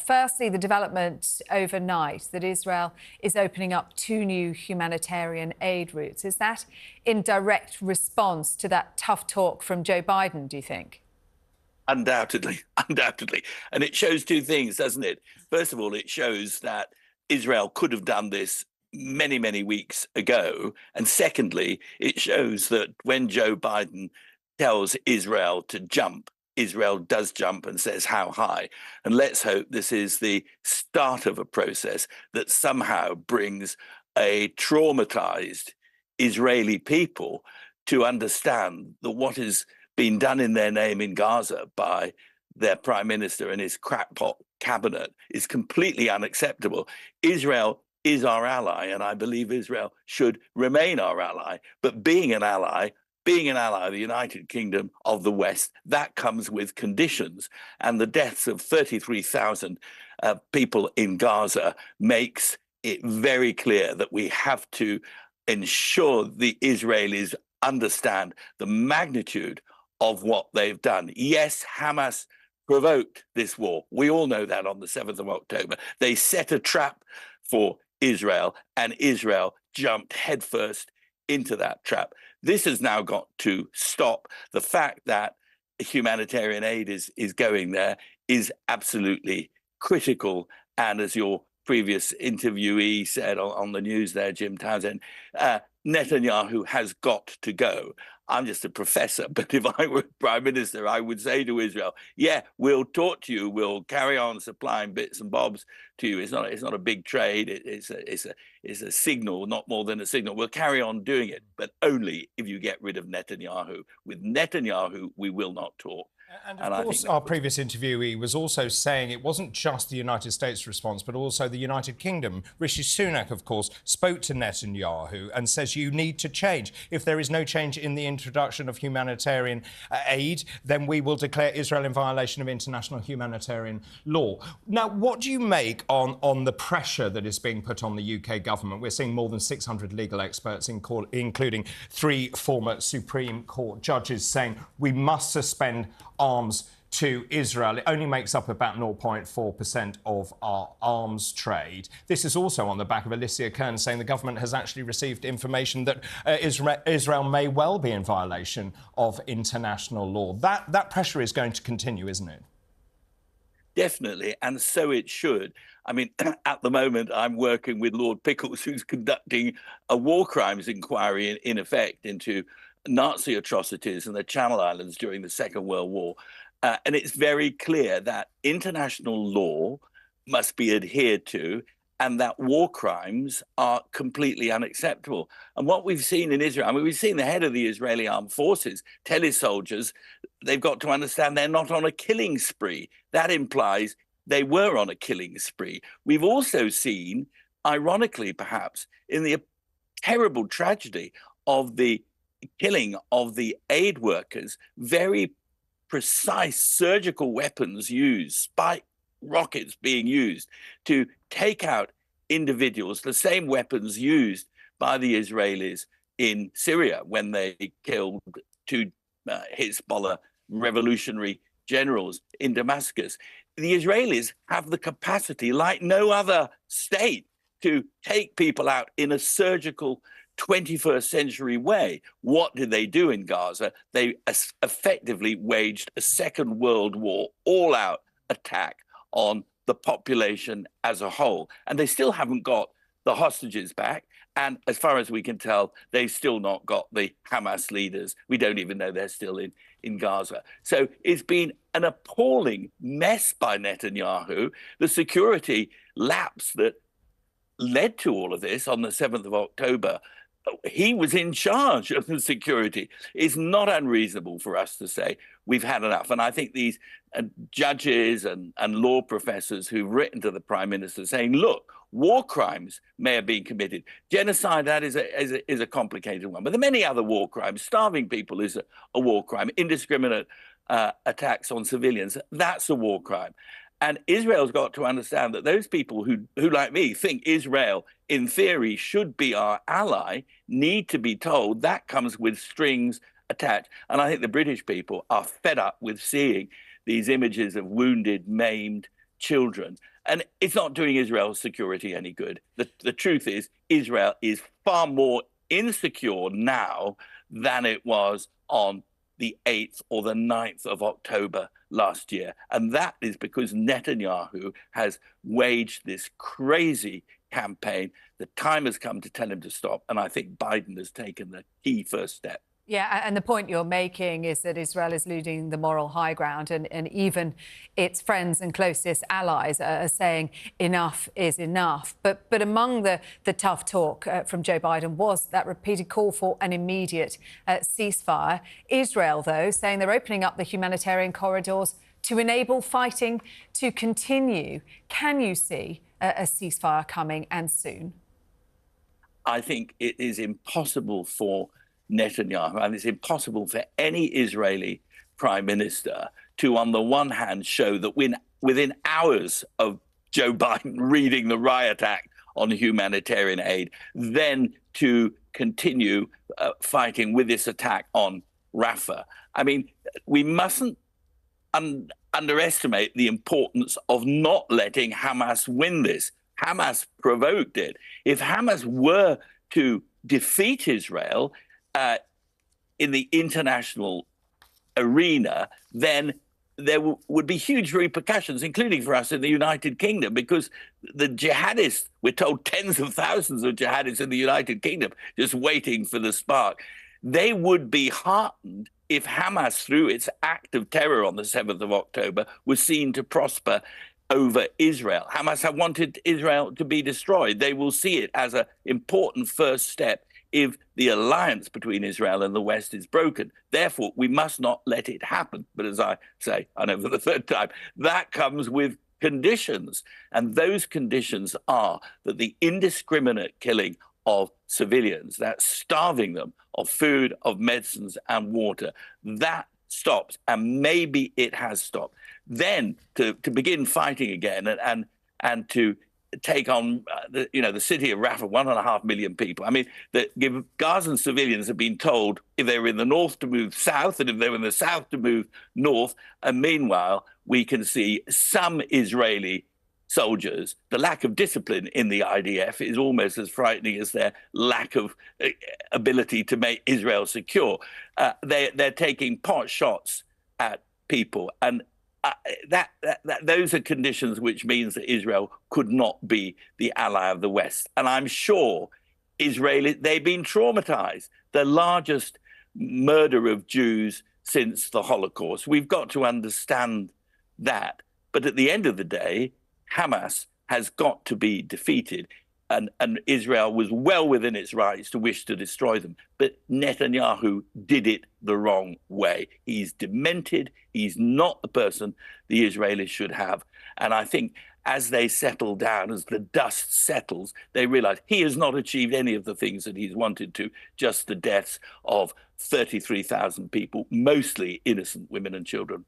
Firstly, the development overnight that Israel is opening up 2 new humanitarian aid routes. Is that in direct response to that tough talk from Joe Biden, do you think? Undoubtedly, undoubtedly. And it shows 2 things, doesn't it? First of all, it shows that Israel could have done this many, many weeks ago. And secondly, it shows that when Joe Biden tells Israel to jump, Israel does jump and says how high. And let's hope this is the start of a process that somehow brings a traumatized Israeli people to understand that what has been done in their name in Gaza by their prime minister and his crackpot cabinet is completely unacceptable. Israel is our ally, and I believe Israel should remain our ally. But being an ally of the United Kingdom of the West, that comes with conditions. And the deaths of 33,000 people in Gaza makes it very clear that we have to ensure the Israelis understand the magnitude of what they've done. Yes, Hamas provoked this war. We all know that on the 7th of October. They set a trap for Israel, and Israel jumped headfirst into that trap. This has now got to stop. The fact that humanitarian aid is going there is absolutely critical. And as your previous interviewee said on the news there, Jim Townsend, Netanyahu has got to go. I'm just a professor, but if I were prime minister, I would say to Israel, yeah, we'll talk to you. We'll carry on supplying bits and bobs to you. It's not a big trade. It's a signal, not more than a signal. We'll carry on doing it, but only if you get rid of Netanyahu. With Netanyahu, we will not talk. And of course, our previous interviewee was also saying it wasn't just the United States response, but also the United Kingdom. Rishi Sunak, of course, spoke to Netanyahu and says you need to change. If there is no change in the introduction of humanitarian aid, then we will declare Israel in violation of international humanitarian law. Now, what do you make on the pressure that is being put on the UK government? We're seeing more than 600 legal experts, including 3 former Supreme Court judges, saying we must suspend arms to Israel. It only makes up about 0.4% of our arms trade. This is also on the back of Alicia Kearns saying the government has actually received information that Israel may well be in violation of international law. That pressure is going to continue, isn't it? Definitely, and so it should. I mean, at the moment, I'm working with Lord Pickles, who's conducting a war crimes inquiry, in effect, into Nazi atrocities in the Channel Islands during the Second World War. And it's very clear that international law must be adhered to and that war crimes are completely unacceptable. And what we've seen in Israel, I mean, we've seen the head of the Israeli armed forces tell his soldiers they've got to understand they're not on a killing spree. That implies they were on a killing spree. We've also seen, ironically perhaps, in the terrible tragedy of the killing of the aid workers, very precise surgical weapons used, spike rockets being used to take out individuals, the same weapons used by the Israelis in Syria when they killed 2 Hezbollah revolutionary generals in Damascus. The Israelis have the capacity, like no other state, to take people out in a surgical 21st century way. What did they do in Gaza? They effectively waged a Second World War all-out attack on the population as a whole. And they still haven't got the hostages back. And as far as we can tell, they've still not got the Hamas leaders. We don't even know they're still in Gaza. So it's been an appalling mess by Netanyahu. The security lapse that led to all of this on the 7th of October, he was in charge of the security. It's not unreasonable for us to say we've had enough. And I think these judges and law professors who've written to the Prime Minister saying, look, war crimes may have been committed. Genocide, that is a complicated one. But there are many other war crimes. Starving people is a war crime. Indiscriminate attacks on civilians, that's a war crime. And Israel's got to understand that those people who, like me, think Israel, in theory, should be our ally, need to be told that comes with strings attached. And I think the British people are fed up with seeing these images of wounded, maimed children. And it's not doing Israel's security any good. The truth is, Israel is far more insecure now than it was on the 8th or the 9th of October last year. And that is because Netanyahu has waged this crazy campaign. The time has come to tell him to stop. And I think Biden has taken the key first step. Yeah, and the point you're making is that Israel is losing the moral high ground, and even its friends and closest allies are saying enough is enough. But among the tough talk from Joe Biden was that repeated call for an immediate ceasefire. Israel, though, saying they're opening up the humanitarian corridors to enable fighting to continue. Can you see a ceasefire coming, and soon? I think it is impossible for Netanyahu, and it's impossible for any Israeli prime minister to, on the one hand, show that within hours of Joe Biden reading the riot act on humanitarian aid, then to continue fighting with this attack on Rafah. I mean, we mustn't underestimate the importance of not letting Hamas win this. Hamas provoked it. If Hamas were to defeat Israel in the international arena, then there would be huge repercussions, including for us in the United Kingdom, because the jihadists, we're told tens of thousands of jihadists in the United Kingdom just waiting for the spark. They would be heartened if Hamas, through its act of terror on the 7th of October, was seen to prosper over Israel. Hamas have wanted Israel to be destroyed. They will see it as an important first step if the alliance between Israel and the West is broken. Therefore, we must not let it happen. But as I say, I know for the third time, that comes with conditions. And those conditions are that the indiscriminate killing of civilians, that's starving them of food, of medicines and water, that stops. And maybe it has stopped. Then to begin fighting again and to take on the city of Rafah, 1.5 million people. I mean, the Gazan civilians have been told if they were in the north to move south, and if they were in the south to move north. And meanwhile, we can see some Israeli soldiers, the lack of discipline in the IDF is almost as frightening as their lack of ability to make Israel secure. They're taking pot shots at people, and those are conditions which means that Israel could not be the ally of the West. And I'm sure they've been traumatized. The largest murder of Jews since the Holocaust. We've got to understand that. But at the end of the day, Hamas has got to be defeated. And Israel was well within its rights to wish to destroy them. But Netanyahu did it the wrong way. He's demented. He's not the person the Israelis should have. And I think as they settle down, as the dust settles, they realize he has not achieved any of the things that he's wanted to, just the deaths of 33,000 people, mostly innocent women and children.